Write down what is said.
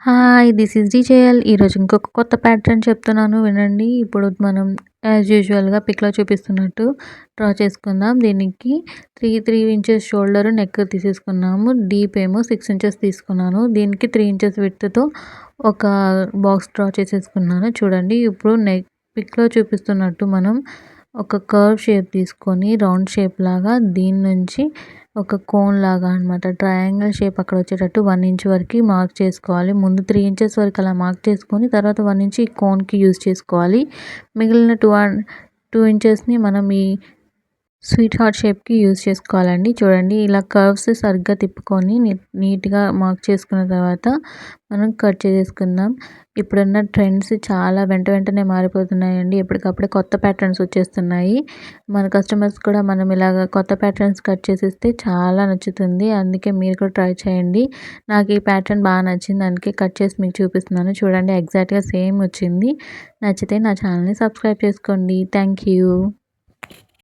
Hi! This is డీజేఎల్. ఈరోజు ఇంకొక కొత్త ప్యాటర్న్ చెప్తున్నాను వినండి. ఇప్పుడు మనం యాజ్ యూజువల్‌గా పిక్‌లో చూపిస్తున్నట్టు డ్రా చేసుకుందాం. దీనికి 3 ఇంచెస్ షోల్డర్, నెక్ తీసేసుకున్నాము. డీప్ ఏమో 6 ఇంచెస్ తీసుకున్నాను. దీనికి 3 ఇంచెస్ విడ్త్‌తో ఒక బాక్స్ డ్రా చేసేసుకున్నాను. చూడండి ఇప్పుడు పిక్‌లో చూపిస్తున్నట్టు మనం ఒక కర్వ్ షేప్ తీసుకొని రౌండ్ షేప్ లాగా దీని నుంచి ఒక కోన్ లాగా అనమాట ట్రయాంగిల్ షేప్ అక్కడ వచ్చేటట్టు 1 ఇంచ్ వరకు మార్క్ చేసుకోవాలి. ముందు 3 ఇంచెస్ వరకు అలా మార్క్ చేసుకొని తర్వాత 1 ఇంచ్ ఈ కోన్‌కి యూజ్ చేసుకోవాలి. మిగిలిన 2 ఇంచెస్‌ని మనం ఈ స్వీట్ హార్ట్ షేప్‌కి యూజ్ చేసుకోవాలండి. చూడండి ఇలా కర్వ్స్ సరిగ్గా తిప్పుకొని నీట్‌గా మార్క్ చేసుకున్న తర్వాత మనం కట్ చేసేసుకుందాం. ఇప్పుడున్న ట్రెండ్స్ చాలా వెంటనే మారిపోతున్నాయండి. ఎప్పటికప్పుడే కొత్త ప్యాటర్న్స్ వచ్చేస్తున్నాయి. మన కస్టమర్స్ కూడా మనం ఇలాగ కొత్త ప్యాటర్న్స్ కట్ చేసిస్తే చాలా నచ్చుతుంది. అందుకే మీరు కూడా ట్రై చేయండి. నాకు ఈ ప్యాటర్న్ బాగా నచ్చింది. అందుకే కట్ చేసి మీకు చూపిస్తున్నాను. చూడండి ఎగ్జాక్ట్‌గా సేమ్ వచ్చింది. నచ్చితే నా ఛానల్‌ని సబ్స్క్రైబ్ చేసుకోండి. Thank you.